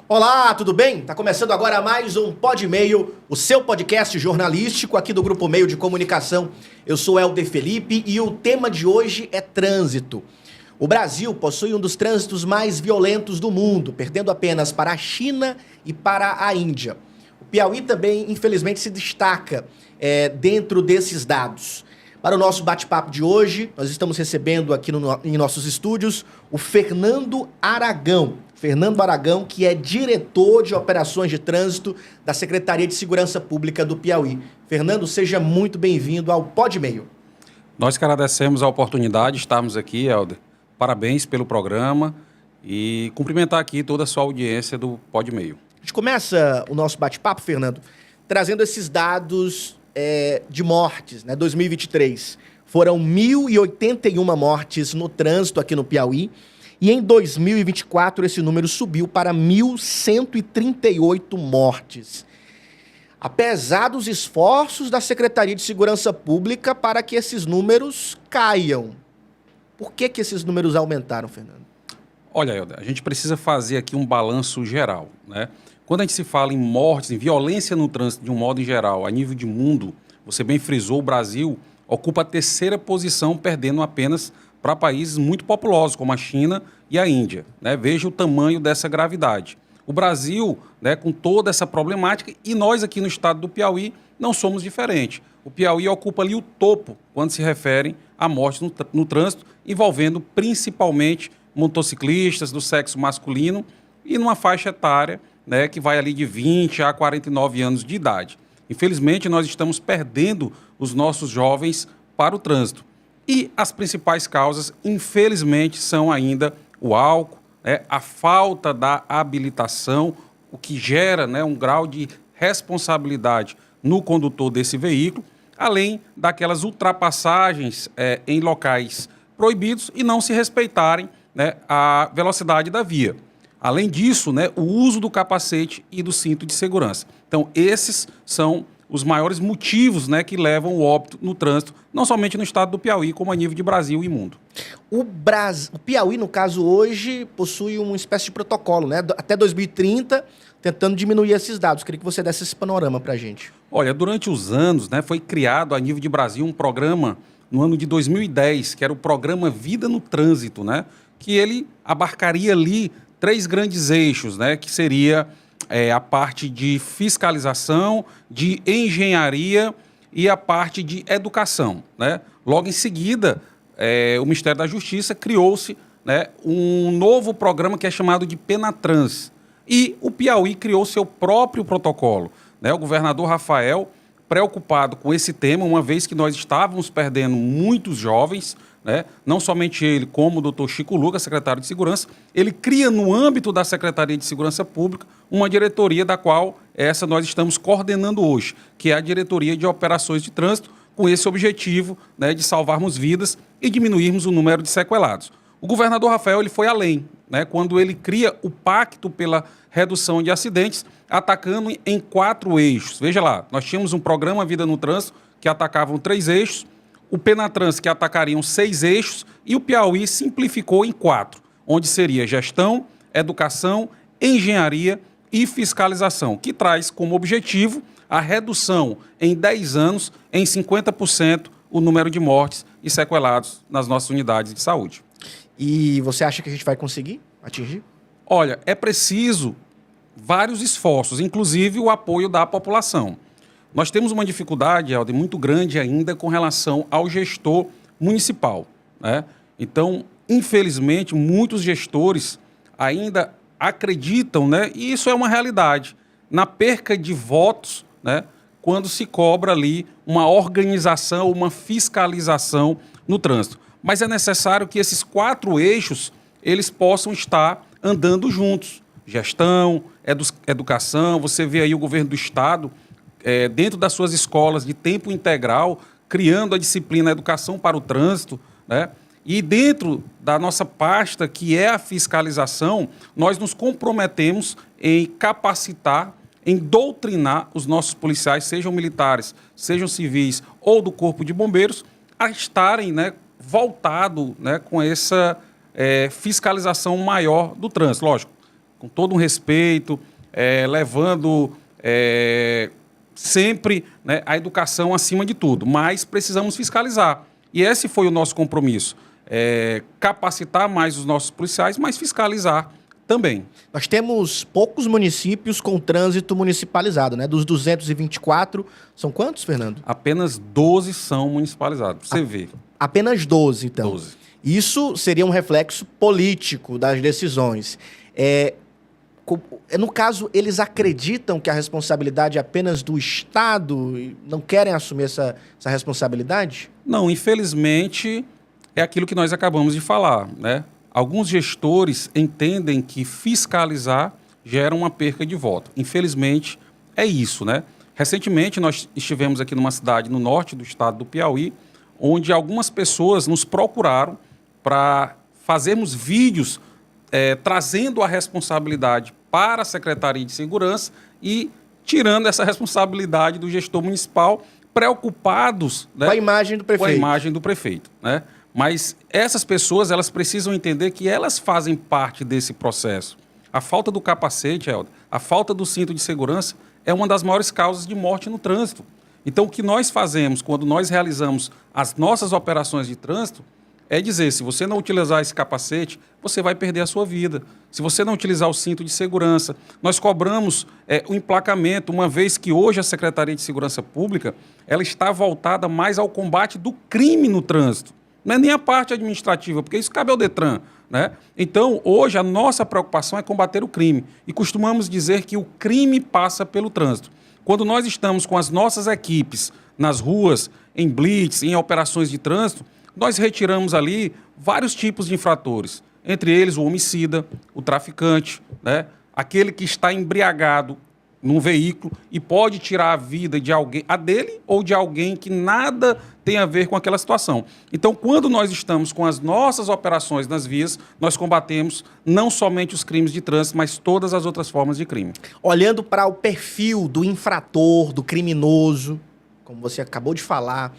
Olá, tudo bem? Tá começando agora mais um Pod Meio, o seu podcast jornalístico aqui do Grupo Meio de Comunicação. Eu sou Helder Felipe e o tema de hoje é trânsito. O Brasil possui um dos trânsitos mais violentos do mundo, perdendo apenas para a China e para a Índia. O Piauí também, infelizmente, se destaca dentro desses dados. Para o nosso bate-papo de hoje, nós estamos recebendo aqui em nossos estúdios o Fernando Aragão. Fernando Aragão, que é diretor de operações de trânsito da Secretaria de Segurança Pública do Piauí. Fernando, seja muito bem-vindo ao Pod Meio. Nós que agradecemos a oportunidade de estarmos aqui, Helder. Parabéns pelo programa e cumprimentar aqui toda a sua audiência do Pod Meio. A gente começa o nosso bate-papo, Fernando, trazendo esses dados de mortes, né? 2023. Foram 1.081 mortes no trânsito aqui no Piauí. E em 2024, esse número subiu para 1.138 mortes. Apesar dos esforços da Secretaria de Segurança Pública para que esses números caiam. Por que esses números aumentaram, Fernando? Olha, Helder, a gente precisa fazer aqui um balanço geral, né? Quando a gente se fala em mortes, em violência no trânsito de um modo em geral, a nível de mundo, você bem frisou, o Brasil ocupa a terceira posição, perdendo apenas para países muito populosos, como a China e a Índia, né? Veja o tamanho dessa gravidade. O Brasil, né, com toda essa problemática, e nós aqui no estado do Piauí não somos diferentes. O Piauí ocupa ali o topo quando se refere a mortes no trânsito, envolvendo principalmente motociclistas do sexo masculino e numa faixa etária, né, que vai ali de 20 a 49 anos de idade. Infelizmente, nós estamos perdendo os nossos jovens para o trânsito. E as principais causas, infelizmente, são ainda o álcool, né, a falta da habilitação, o que gera, né, um grau de responsabilidade no condutor desse veículo, além daquelas ultrapassagens em locais proibidos e não se respeitarem, né, a velocidade da via. Além disso, né, o uso do capacete e do cinto de segurança. Então, esses são os maiores motivos, né, que levam o óbito no trânsito, não somente no estado do Piauí, como a nível de Brasil e mundo. O Piauí, no caso, hoje, possui uma espécie de protocolo, né? Até 2030, tentando diminuir esses dados. Queria que você desse esse panorama para a gente. Olha, durante os anos, né, foi criado a nível de Brasil um programa no ano de 2010, que era o programa Vida no Trânsito, né, que ele abarcaria ali 3 grandes eixos, né, que seria a parte de fiscalização, de engenharia e a parte de educação, né? Logo em seguida, o Ministério da Justiça criou-se, né, um novo programa que é chamado de Penatrans. E o Piauí criou seu próprio protocolo, né? O governador Rafael, preocupado com esse tema, uma vez que nós estávamos perdendo muitos jovens, né? Não somente ele, como o doutor Chico Lucas, secretário de Segurança, ele cria no âmbito da Secretaria de Segurança Pública uma diretoria da qual nós estamos coordenando hoje, que é a Diretoria de Operações de Trânsito, com esse objetivo, né, de salvarmos vidas e diminuirmos o número de sequelados. O governador Rafael ele foi além, né, quando ele cria o Pacto pela Redução de Acidentes, atacando em 4 eixos. Veja lá, nós tínhamos um programa Vida no Trânsito que atacavam 3 eixos, o Penatrans que atacariam 6 eixos e o Piauí simplificou em 4, onde seria gestão, educação, engenharia e fiscalização, que traz como objetivo a redução em 10 anos em 50% o número de mortes e sequelados nas nossas unidades de saúde. E você acha que a gente vai conseguir atingir? Olha, é preciso vários esforços, inclusive o apoio da população. Nós temos uma dificuldade, Helder, muito grande ainda com relação ao gestor municipal, né? Então, infelizmente, muitos gestores ainda acreditam, né, e isso é uma realidade, na perca de votos, né, quando se cobra ali uma organização, uma fiscalização no trânsito. Mas é necessário que esses 4 eixos eles possam estar andando juntos. Gestão, educação, você vê aí o governo do estado, dentro das suas escolas de tempo integral, criando a disciplina Educação para o Trânsito, né? E dentro da nossa pasta, que é a fiscalização, nós nos comprometemos em capacitar, em doutrinar os nossos policiais, sejam militares, sejam civis ou do Corpo de Bombeiros, a estarem, né, voltado, né, com essa fiscalização maior do trânsito. Lógico, com todo um respeito, levando sempre, né, a educação acima de tudo, mas precisamos fiscalizar. E esse foi o nosso compromisso, capacitar mais os nossos policiais, mas fiscalizar também. Nós temos poucos municípios com trânsito municipalizado, né? Dos 224, são quantos, Fernando? Apenas 12 são municipalizados, pra você ver. Apenas 12, então. 12. Isso seria um reflexo político das decisões. No caso, eles acreditam que a responsabilidade é apenas do Estado e não querem assumir essa responsabilidade? Não, infelizmente, é aquilo que nós acabamos de falar, né? Alguns gestores entendem que fiscalizar gera uma perca de voto. Infelizmente, é isso, né? Recentemente, nós estivemos aqui numa cidade no norte do estado do Piauí, onde algumas pessoas nos procuraram para fazermos vídeos trazendo a responsabilidade para a Secretaria de Segurança e tirando essa responsabilidade do gestor municipal, preocupados, né, com a imagem do prefeito. Com a imagem do prefeito, né? Mas essas pessoas, elas precisam entender que elas fazem parte desse processo. A falta do capacete, Helder, a falta do cinto de segurança é uma das maiores causas de morte no trânsito. Então, o que nós fazemos quando nós realizamos as nossas operações de trânsito é dizer, se você não utilizar esse capacete, você vai perder a sua vida. Se você não utilizar o cinto de segurança, nós cobramos o emplacamento, uma vez que hoje a Secretaria de Segurança Pública ela está voltada mais ao combate do crime no trânsito. Não é nem a parte administrativa, porque isso cabe ao Detran, né? Então, hoje, a nossa preocupação é combater o crime. E costumamos dizer que o crime passa pelo trânsito. Quando nós estamos com as nossas equipes nas ruas, em blitz, em operações de trânsito, nós retiramos ali vários tipos de infratores. Entre eles, o homicida, o traficante, né? Aquele que está embriagado num veículo e pode tirar a vida de alguém, a dele ou de alguém que nada tem a ver com aquela situação. Então, quando nós estamos com as nossas operações nas vias, nós combatemos não somente os crimes de trânsito, mas todas as outras formas de crime. Olhando para o perfil do infrator, do criminoso, como você acabou de falar,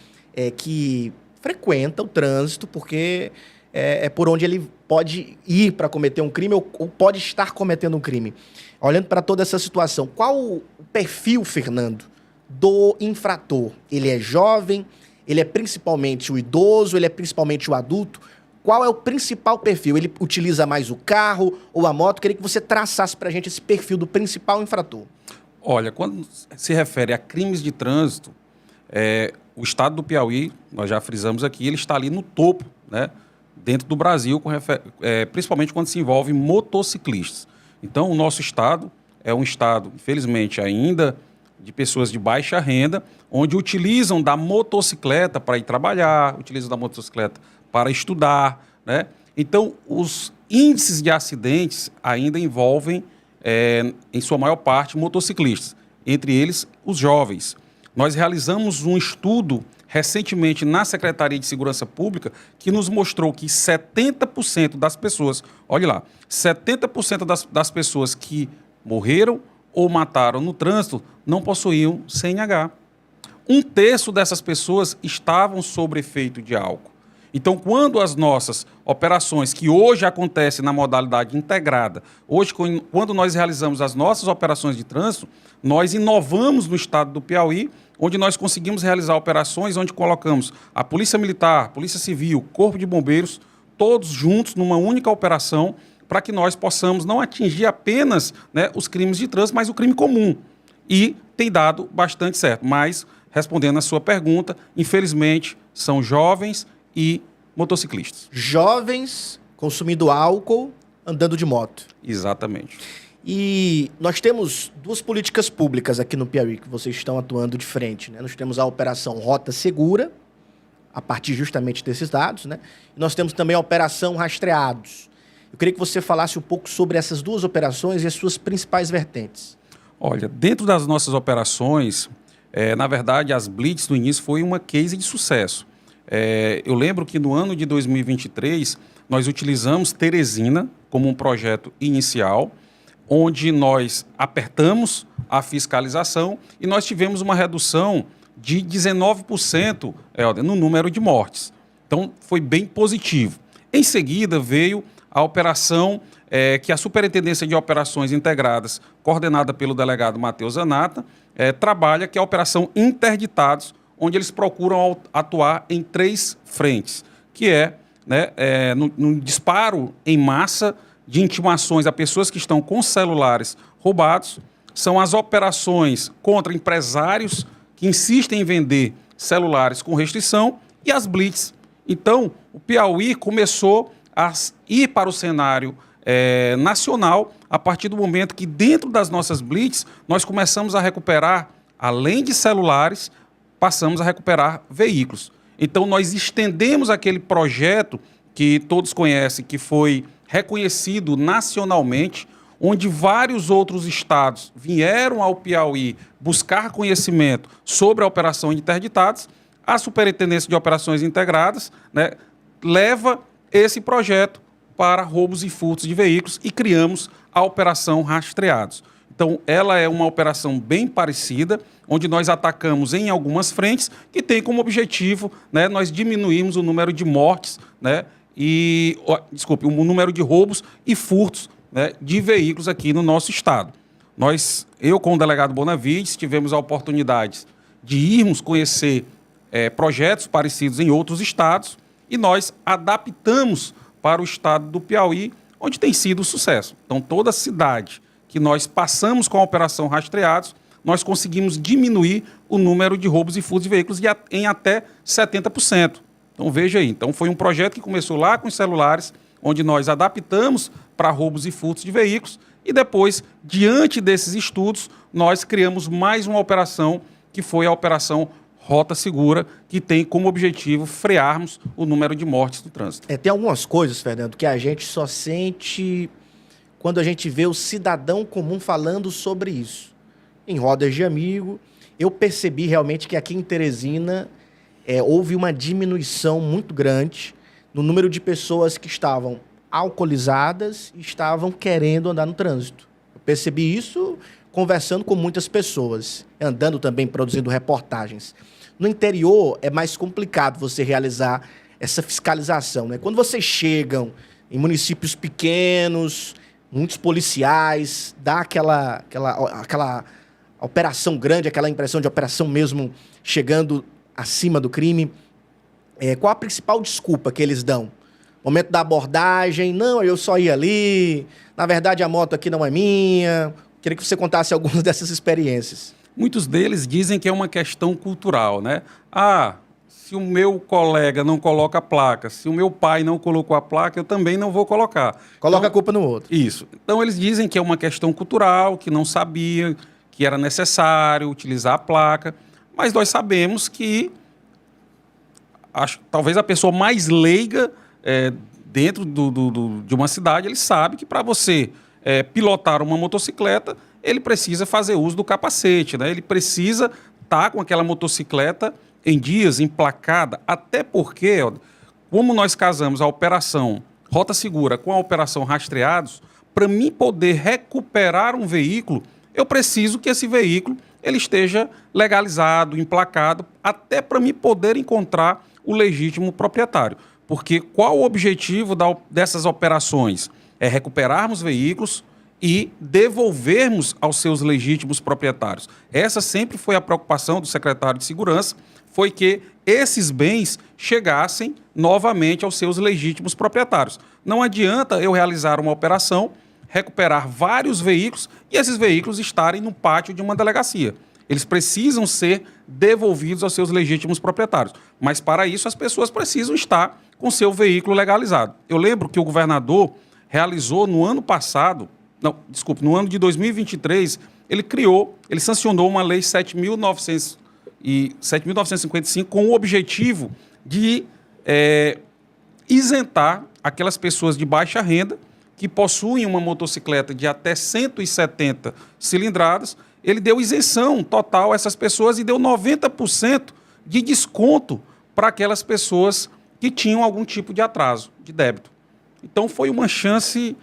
que frequenta o trânsito porque é por onde ele pode ir para cometer um crime ou pode estar cometendo um crime. Olhando para toda essa situação, qual o perfil, Fernando, do infrator? Ele é jovem? Ele é principalmente o idoso? Ele é principalmente o adulto? Qual é o principal perfil? Ele utiliza mais o carro ou a moto? Queria que você traçasse para a gente esse perfil do principal infrator. Olha, quando se refere a crimes de trânsito, o estado do Piauí, nós já frisamos aqui, ele está ali no topo, né, dentro do Brasil, principalmente quando se envolve motociclistas. Então, o nosso estado é um estado, infelizmente, ainda de pessoas de baixa renda, onde utilizam da motocicleta para ir trabalhar, utilizam da motocicleta para estudar, né? Então, os índices de acidentes ainda envolvem, em sua maior parte, motociclistas, entre eles os jovens. Nós realizamos um estudo recentemente na Secretaria de Segurança Pública que nos mostrou que 70% das pessoas, olhe lá, 70% das pessoas que morreram ou mataram no trânsito não possuíam CNH. 1/3 dessas pessoas estavam sob efeito de álcool. Então, quando as nossas operações, que hoje acontecem na modalidade integrada, hoje, quando nós realizamos as nossas operações de trânsito, nós inovamos no estado do Piauí, onde nós conseguimos realizar operações onde colocamos a Polícia Militar, Polícia Civil, Corpo de Bombeiros, todos juntos numa única operação, para que nós possamos não atingir apenas, né, os crimes de trânsito, mas o crime comum. E tem dado bastante certo. Mas, respondendo à sua pergunta, infelizmente, são jovens e motociclistas. Jovens consumindo álcool, andando de moto. Exatamente. E nós temos duas políticas públicas aqui no Piauí que vocês estão atuando de frente, né? Nós temos a Operação Rota Segura, a partir justamente desses dados, né? E nós temos também a Operação Rastreados. Eu queria que você falasse um pouco sobre essas duas operações e as suas principais vertentes. Olha, dentro das nossas operações, na verdade, as Blitz no início foi uma case de sucesso. Eu lembro que no ano de 2023, nós utilizamos Teresina como um projeto inicial, onde nós apertamos a fiscalização e nós tivemos uma redução de 19%, no número de mortes. Então, foi bem positivo. Em seguida, veio a operação que a Superintendência de Operações Integradas, coordenada pelo delegado Matheus Zanata, trabalha, que é a Operação Interditados, onde eles procuram atuar em 3 frentes, que no disparo em massa de intimações a pessoas que estão com celulares roubados, são as operações contra empresários que insistem em vender celulares com restrição e as blitz. Então, o Piauí começou a ir para o cenário nacional a partir do momento que, dentro das nossas blitz, nós começamos a recuperar, além de celulares, passamos a recuperar veículos. Então, nós estendemos aquele projeto que todos conhecem, que foi reconhecido nacionalmente, onde vários outros estados vieram ao Piauí buscar conhecimento sobre a Operação Interditados. A Superintendência de Operações Integradas, leva esse projeto para roubos e furtos de veículos e criamos a Operação Rastreados. Então, ela é uma operação bem parecida, onde nós atacamos em algumas frentes, que tem como objetivo nós diminuirmos o número de mortes, o número de roubos e furtos de veículos aqui no nosso estado. Eu com o delegado Bonavides, tivemos a oportunidade de irmos conhecer projetos parecidos em outros estados e nós adaptamos para o estado do Piauí, onde tem sido sucesso. Então, toda cidade que nós passamos com a Operação Rastreados, nós conseguimos diminuir o número de roubos e furtos de veículos em até 70%. Então, veja aí. Então, foi um projeto que começou lá com os celulares, onde nós adaptamos para roubos e furtos de veículos e depois, diante desses estudos, nós criamos mais uma operação, que foi a Operação Rota Segura, que tem como objetivo frearmos o número de mortes do trânsito. Tem algumas coisas, Fernando, que a gente só sente quando a gente vê o cidadão comum falando sobre isso. Em rodas de amigo, eu percebi realmente que aqui em Teresina houve uma diminuição muito grande no número de pessoas que estavam alcoolizadas e estavam querendo andar no trânsito. Eu percebi isso conversando com muitas pessoas, andando também, produzindo reportagens. No interior é mais complicado você realizar essa fiscalização, Quando vocês chegam em municípios pequenos, muitos policiais, dá aquela operação grande, aquela impressão de operação mesmo chegando acima do crime. Qual a principal desculpa que eles dão? Momento da abordagem, não, eu só ia ali, na verdade a moto aqui não é minha. Queria que você contasse algumas dessas experiências. Muitos deles dizem que é uma questão cultural, se o meu colega não coloca a placa, se o meu pai não colocou a placa, eu também não vou colocar. Coloca a culpa no outro. Isso. Então, eles dizem que é uma questão cultural, que não sabia, que era necessário utilizar a placa, mas nós sabemos que talvez a pessoa mais leiga dentro de uma cidade, ele sabe que para você pilotar uma motocicleta, ele precisa fazer uso do capacete, Ele precisa estar com aquela motocicleta em dias, emplacada, até porque, como nós casamos a Operação Rota Segura com a Operação Rastreados, para mim poder recuperar um veículo, eu preciso que esse veículo ele esteja legalizado, emplacado, até para mim poder encontrar o legítimo proprietário. Porque qual o objetivo dessas operações? É recuperarmos veículos e devolvermos aos seus legítimos proprietários. Essa sempre foi a preocupação do secretário de Segurança, foi que esses bens chegassem novamente aos seus legítimos proprietários. Não adianta eu realizar uma operação, recuperar vários veículos e esses veículos estarem no pátio de uma delegacia. Eles precisam ser devolvidos aos seus legítimos proprietários. Mas, para isso, as pessoas precisam estar com seu veículo legalizado. Eu lembro que o governador realizou no ano passado, no ano de 2023, ele sancionou uma lei 7.955 com o objetivo de isentar aquelas pessoas de baixa renda que possuem uma motocicleta de até 170 cilindradas. Ele deu isenção total a essas pessoas e deu 90% de desconto para aquelas pessoas que tinham algum tipo de atraso de débito. Então, foi uma chance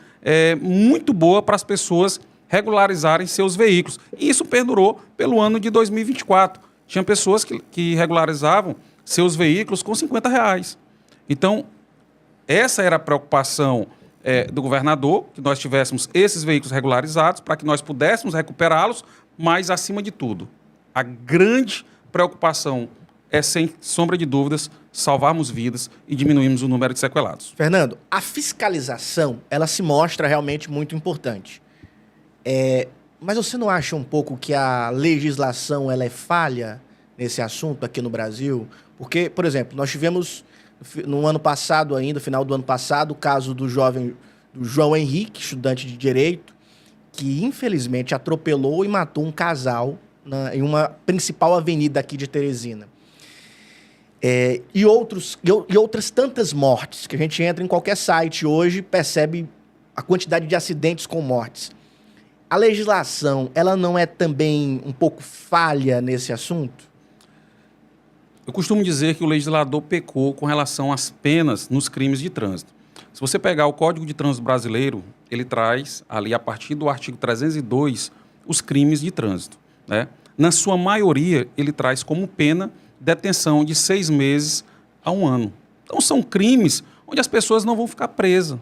muito boa para as pessoas regularizarem seus veículos. E isso perdurou pelo ano de 2024. Tinha pessoas que regularizavam seus veículos com R$50. Então, essa era a preocupação do governador, que nós tivéssemos esses veículos regularizados, para que nós pudéssemos recuperá-los, mas, acima de tudo, a grande preocupação é, sem sombra de dúvidas, salvarmos vidas e diminuirmos o número de sequelados. Fernando, a fiscalização, ela se mostra realmente muito importante. Mas você não acha um pouco que a legislação ela é falha nesse assunto aqui no Brasil? Porque, por exemplo, nós tivemos no ano passado ainda, no final do ano passado, o caso do João Henrique, estudante de Direito, que infelizmente atropelou e matou um casal em uma principal avenida aqui de Teresina. E outras tantas mortes, que a gente entra em qualquer site hoje, percebe a quantidade de acidentes com mortes. A legislação, ela não é também um pouco falha nesse assunto? Eu costumo dizer que o legislador pecou com relação às penas nos crimes de trânsito. Se você pegar o Código de Trânsito Brasileiro, ele traz ali, a partir do artigo 302, os crimes de trânsito, né? Na sua maioria, ele traz como pena detenção de 6 meses a 1 ano. Então, são crimes onde as pessoas não vão ficar presas,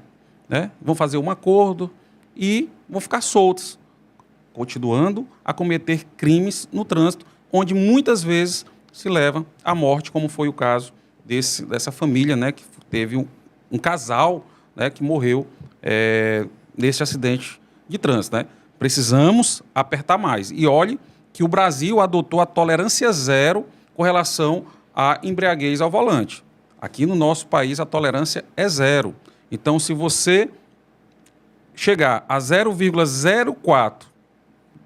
né? Vão fazer um acordo e vão ficar soltas, continuando a cometer crimes no trânsito, onde muitas vezes se leva à morte, como foi o caso dessa família, né, que teve um casal, né, que morreu nesse acidente de trânsito, né? Precisamos apertar mais. E olhe que o Brasil adotou a tolerância zero com relação à embriaguez ao volante. Aqui no nosso país a tolerância é zero. Então, se você chegar a 0,04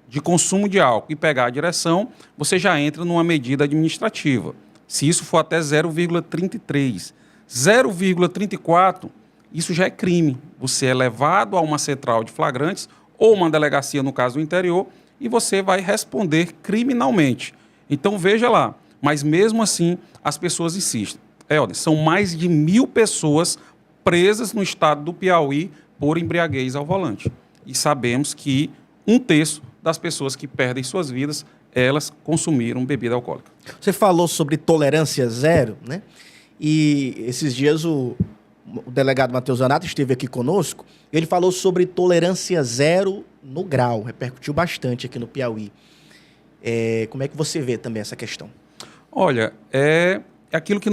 de consumo de álcool e pegar a direção, você já entra numa medida administrativa. Se isso for até 0,33, 0,34, isso já é crime. Você é levado a uma central de flagrantes ou uma delegacia, no caso do interior, e você vai responder criminalmente. Então, veja lá. Mas, mesmo assim, as pessoas insistem. Helder, são mais de 1.000 pessoas presas no estado do Piauí por embriaguez ao volante. E sabemos que 1/3 das pessoas que perdem suas vidas, elas consumiram bebida alcoólica. Você falou sobre tolerância zero, né? E esses dias o delegado Matheus Zanato esteve aqui conosco, ele falou sobre tolerância zero no grau, repercutiu bastante aqui no Piauí. Como é que você vê também essa questão? Olha, é aquilo que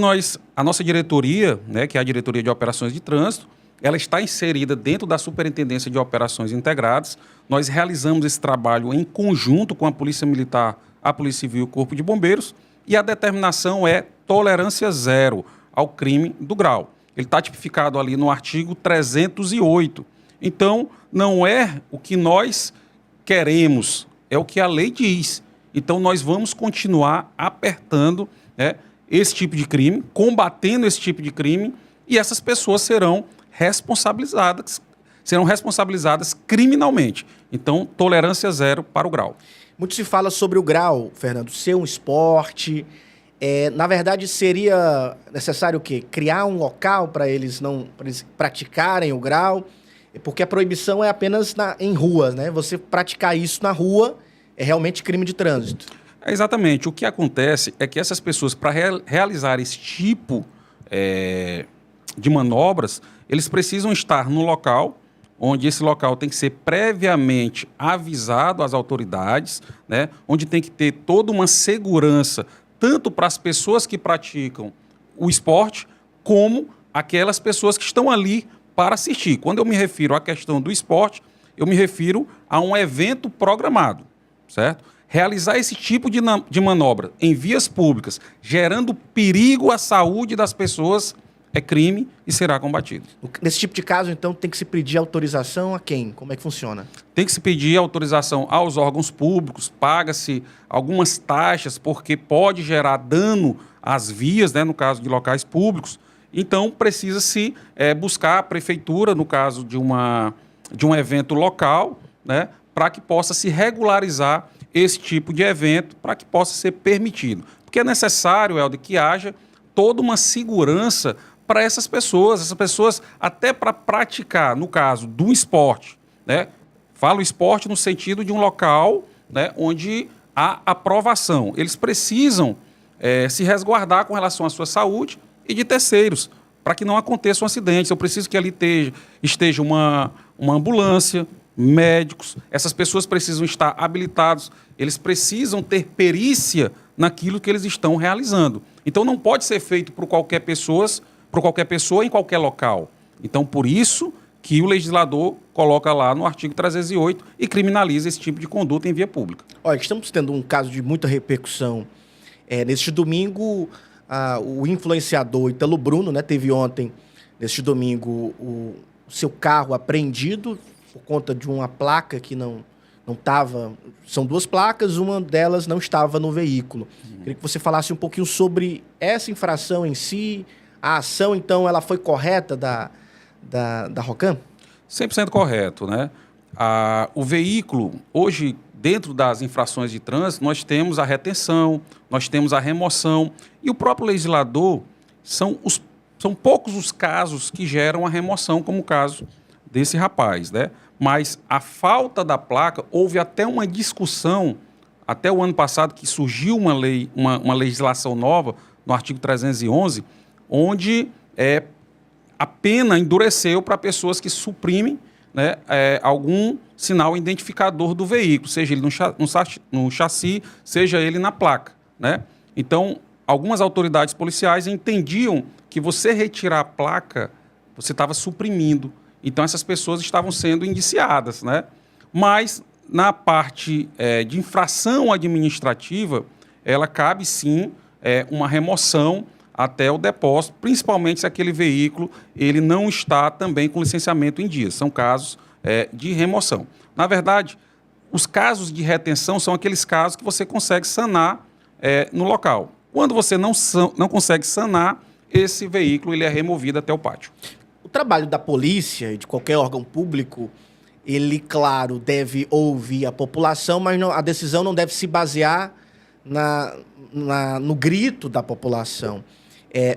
a nossa diretoria, né, que é a Diretoria de Operações de Trânsito, ela está inserida dentro da Superintendência de Operações Integradas. Nós realizamos esse trabalho em conjunto com a Polícia Militar, a Polícia Civil e o Corpo de Bombeiros, e a determinação é tolerância zero ao crime do grau. Ele está tipificado ali no artigo 308. Então, não é o que nós queremos, é o que a lei diz. Então, nós vamos continuar apertando, né, esse tipo de crime, combatendo esse tipo de crime, e essas pessoas serão responsabilizadas criminalmente. Então, tolerância zero para o grau. Muito se fala sobre o grau, Fernando, ser um esporte. Na verdade, seria necessário o quê? Criar um local para eles praticarem o grau, porque a proibição é apenas em ruas, né? Você praticar isso na rua é realmente crime de trânsito. Exatamente. O que acontece é que essas pessoas, para realizar esse tipo de manobras, eles precisam estar no local, onde esse local tem que ser previamente avisado às autoridades, né? Onde tem que ter toda uma segurança, tanto para as pessoas que praticam o esporte, como aquelas pessoas que estão ali para assistir. Quando eu me refiro à questão do esporte, eu me refiro a um evento programado, certo? Realizar esse tipo de manobra em vias públicas, gerando perigo à saúde das pessoas, é crime e será combatido. Nesse tipo de caso, então, tem que se pedir autorização a quem? Como é que funciona? Tem que se pedir autorização aos órgãos públicos, paga-se algumas taxas, porque pode gerar dano às vias, né, no caso de locais públicos. Então, precisa-se buscar a prefeitura, no caso de um evento local, né, para que possa se regularizar esse tipo de evento, para que possa ser permitido. Porque é necessário, Helder, que haja toda uma segurança para essas pessoas até para praticar, no caso do esporte, né? Falo esporte no sentido de um local, né, onde há aprovação. Eles precisam se resguardar com relação à sua saúde e de terceiros, para que não aconteçam acidentes. Eu preciso que ali esteja uma ambulância, médicos, essas pessoas precisam estar habilitados, eles precisam ter perícia naquilo que eles estão realizando. Então não pode ser feito por qualquer pessoa em qualquer local. Então por isso que o legislador coloca lá no artigo 308 e criminaliza esse tipo de conduta em via pública. Olha, estamos tendo um caso de muita repercussão. Neste domingo, o influenciador Ítalo Bruno, né, teve ontem, neste domingo, o seu carro apreendido por conta de uma placa que não estava... São duas placas, uma delas não estava no veículo. Queria que você falasse um pouquinho sobre essa infração em si. A ação, então, ela foi correta da ROCAM? 100% correto, né? O veículo, hoje, dentro das infrações de trânsito, nós temos a retenção, nós temos a remoção, e o próprio legislador, são poucos os casos que geram a remoção, como o caso desse rapaz, né? Mas a falta da placa, houve até uma discussão, até o ano passado, que surgiu uma lei, uma legislação nova, no artigo 311, onde a pena endureceu para pessoas que suprimem, né, algum sinal identificador do veículo, seja ele no chassi, seja ele na placa, né? Então, algumas autoridades policiais entendiam que você retirar a placa, você estava suprimindo. Então, essas pessoas estavam sendo indiciadas, né? Mas, na parte de infração administrativa, ela cabe, sim, uma remoção até o depósito, principalmente se aquele veículo ele não está também com licenciamento em dia. São casos de remoção. Na verdade, os casos de retenção são aqueles casos que você consegue sanar no local. Quando você não consegue sanar, esse veículo ele é removido até o pátio. O trabalho da polícia e de qualquer órgão público, ele, claro, deve ouvir a população, mas a decisão não deve se basear no grito da população.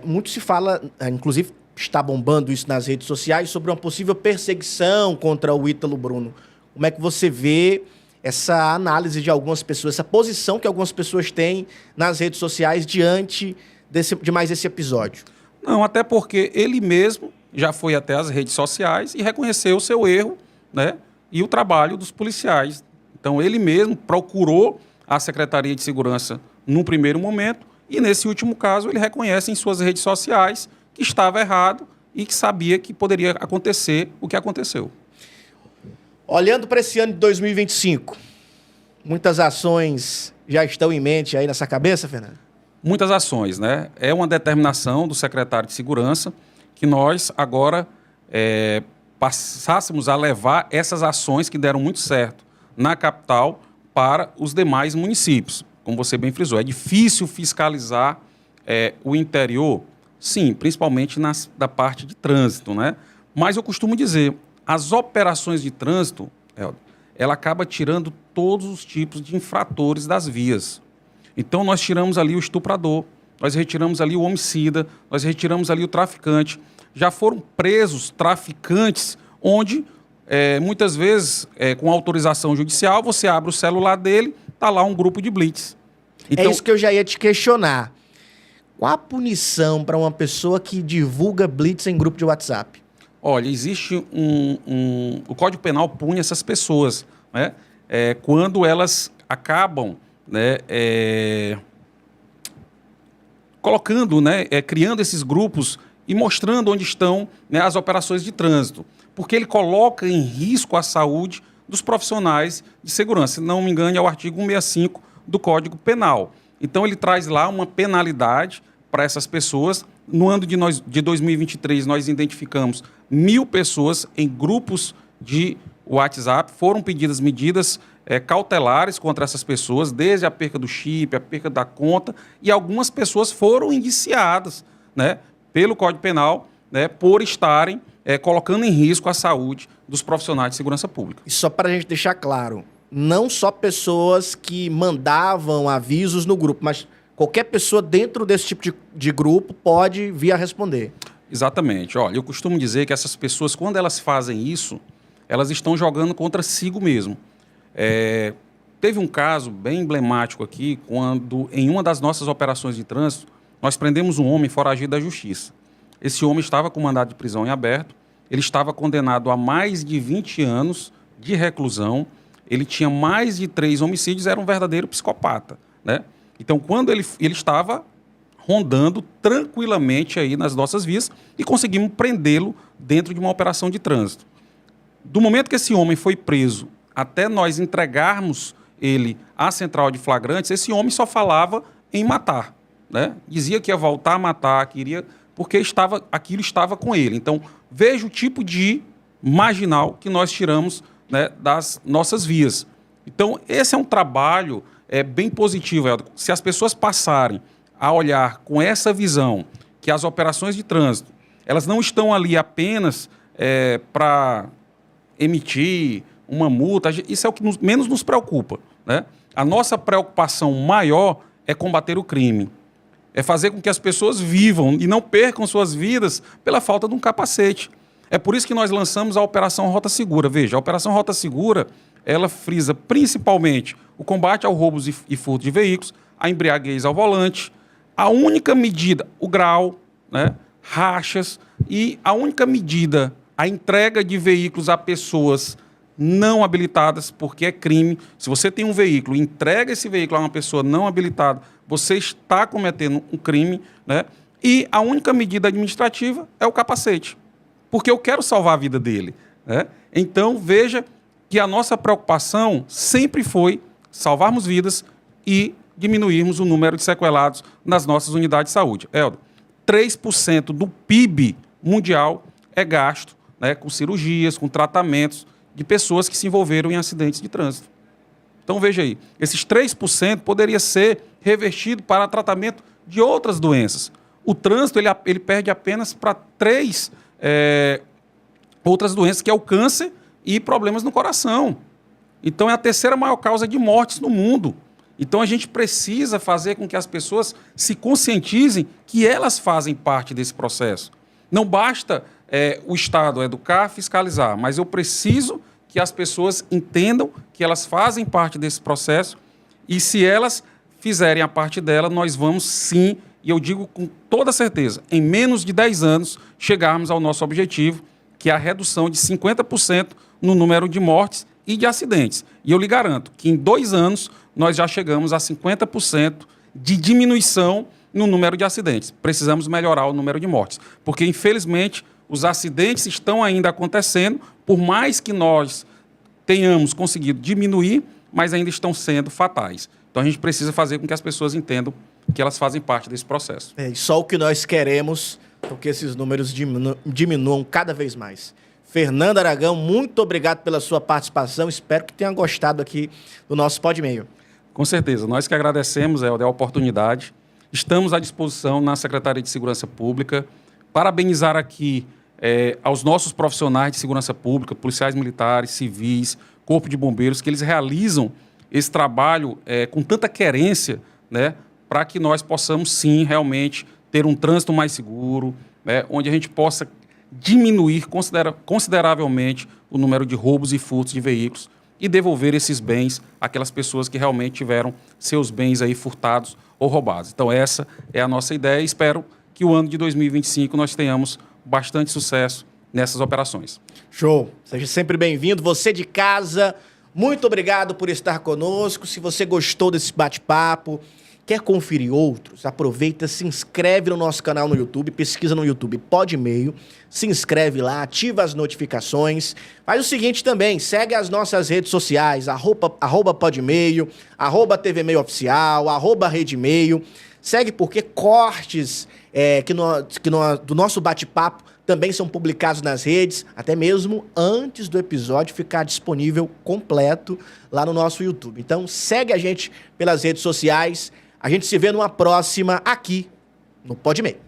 Muito se fala, inclusive está bombando isso nas redes sociais, sobre uma possível perseguição contra o Ítalo Bruno. Como é que você vê essa análise de algumas pessoas, essa posição que algumas pessoas têm nas redes sociais diante de mais esse episódio? Não, até porque ele mesmo já foi até as redes sociais e reconheceu o seu erro, né, e o trabalho dos policiais. Então, ele mesmo procurou a Secretaria de Segurança num primeiro momento e, nesse último caso, ele reconhece em suas redes sociais que estava errado e que sabia que poderia acontecer o que aconteceu. Olhando para esse ano de 2025, muitas ações já estão em mente aí nessa cabeça, Fernando? Muitas ações, né? É uma determinação do secretário de Segurança que nós agora passássemos a levar essas ações que deram muito certo na capital para os demais municípios. Como você bem frisou, é difícil fiscalizar o interior, sim, principalmente da parte de trânsito, né? Mas eu costumo dizer, as operações de trânsito, ela acaba tirando todos os tipos de infratores das vias. Então, nós tiramos ali o estuprador, nós retiramos ali o homicida, nós retiramos ali o traficante. Já foram presos traficantes onde, muitas vezes, com autorização judicial, você abre o celular dele, está lá um grupo de blitz. Então, é isso que eu já ia te questionar. Qual a punição para uma pessoa que divulga blitz em grupo de WhatsApp? Olha, existe o Código Penal pune essas pessoas, né? Quando elas acabam, né, colocando, né, criando esses grupos e mostrando onde estão, né, as operações de trânsito, porque ele coloca em risco a saúde dos profissionais de segurança. Se não me engano, é o artigo 165 do Código Penal. Então, ele traz lá uma penalidade para essas pessoas. No ano de 2023, nós identificamos 1.000 pessoas em grupos de WhatsApp, foram pedidas medidas cautelares contra essas pessoas, desde a perca do chip, a perca da conta, e algumas pessoas foram indiciadas, né, pelo Código Penal, né, por estarem colocando em risco a saúde dos profissionais de segurança pública. E só para a gente deixar claro, não só pessoas que mandavam avisos no grupo, mas qualquer pessoa dentro desse tipo de grupo pode vir a responder. Exatamente. Olha, eu costumo dizer que essas pessoas, quando elas fazem isso, elas estão jogando contra si mesmo. Teve um caso bem emblemático aqui, quando, em uma das nossas operações de trânsito, nós prendemos um homem foragido da justiça. esse homem estava com mandado de prisão em aberto, ele estava condenado a mais de 20 anos de reclusão, ele tinha mais de 3 homicídios, era um verdadeiro psicopata, né? Então, quando ele estava rondando tranquilamente aí nas nossas vias e conseguimos prendê-lo dentro de uma operação de trânsito. Do momento que esse homem foi preso até nós entregarmos ele à central de flagrantes, esse homem só falava em matar, né? Dizia que ia voltar a matar, queria, porque aquilo estava com ele. Então, veja o tipo de marginal que nós tiramos, né, das nossas vias. Então, esse é um trabalho bem positivo, Helder. Se as pessoas passarem a olhar com essa visão que as operações de trânsito, elas não estão ali apenas para emitir uma multa, isso é o que menos nos preocupa, né? A nossa preocupação maior é combater o crime, é fazer com que as pessoas vivam e não percam suas vidas pela falta de um capacete. É por isso que nós lançamos a Operação Rota Segura. Veja, a Operação Rota Segura, ela frisa principalmente o combate ao roubos e furto de veículos, a embriaguez ao volante, a única medida, o grau, né, rachas, e a única medida, a entrega de veículos a pessoas não habilitadas, porque é crime. Se você tem um veículo, entrega esse veículo a uma pessoa não habilitada, você está cometendo um crime, né? E a única medida administrativa é o capacete, porque eu quero salvar a vida dele, né? Então, veja que a nossa preocupação sempre foi salvarmos vidas e diminuirmos o número de sequelados nas nossas unidades de saúde. Helder, 3% do PIB mundial é gasto, né, com cirurgias, com tratamentos de pessoas que se envolveram em acidentes de trânsito. Então, veja aí, esses 3% poderia ser revertido para tratamento de outras doenças. O trânsito, ele perde apenas para 3 outras doenças, que é o câncer e problemas no coração. Então, é a terceira maior causa de mortes no mundo. Então, a gente precisa fazer com que as pessoas se conscientizem que elas fazem parte desse processo. Não basta o Estado educar, fiscalizar, mas eu preciso que as pessoas entendam que elas fazem parte desse processo e, se elas fizerem a parte dela, nós vamos sim, e eu digo com toda certeza, em menos de 10 anos, chegarmos ao nosso objetivo, que é a redução de 50% no número de mortes e de acidentes. E eu lhe garanto que em 2 anos nós já chegamos a 50% de diminuição no número de acidentes. Precisamos melhorar o número de mortes, porque, infelizmente, os acidentes estão ainda acontecendo, por mais que nós tenhamos conseguido diminuir, mas ainda estão sendo fatais. Então, a gente precisa fazer com que as pessoas entendam que elas fazem parte desse processo. E só o que nós queremos é que esses números diminuam cada vez mais. Fernando Aragão, muito obrigado pela sua participação. Espero que tenha gostado aqui do nosso Pod Meio. Com certeza. Nós que agradecemos, Helder, a oportunidade. Estamos à disposição na Secretaria de Segurança Pública. Parabenizar aqui aos nossos profissionais de segurança pública, policiais militares, civis, corpo de bombeiros, que eles realizam esse trabalho com tanta querência, né, para que nós possamos, sim, realmente ter um trânsito mais seguro, né, onde a gente possa diminuir consideravelmente o número de roubos e furtos de veículos e devolver esses bens àquelas pessoas que realmente tiveram seus bens aí furtados ou roubados. Então, essa é a nossa ideia e espero que o ano de 2025 nós tenhamos bastante sucesso nessas operações. Show! Seja sempre bem-vindo. Você de casa, muito obrigado por estar conosco. Se você gostou desse bate-papo, quer conferir outros, aproveita, se inscreve no nosso canal no YouTube, pesquisa no YouTube Pod Meio, se inscreve lá, ativa as notificações. Faz o seguinte também, segue as nossas redes sociais, @, Pod Meio, @TV Meio Oficial, @Rede Meio. Segue porque cortes do nosso bate-papo também são publicados nas redes, até mesmo antes do episódio ficar disponível completo lá no nosso YouTube. Então segue a gente pelas redes sociais. A gente se vê numa próxima aqui no Pod Meio.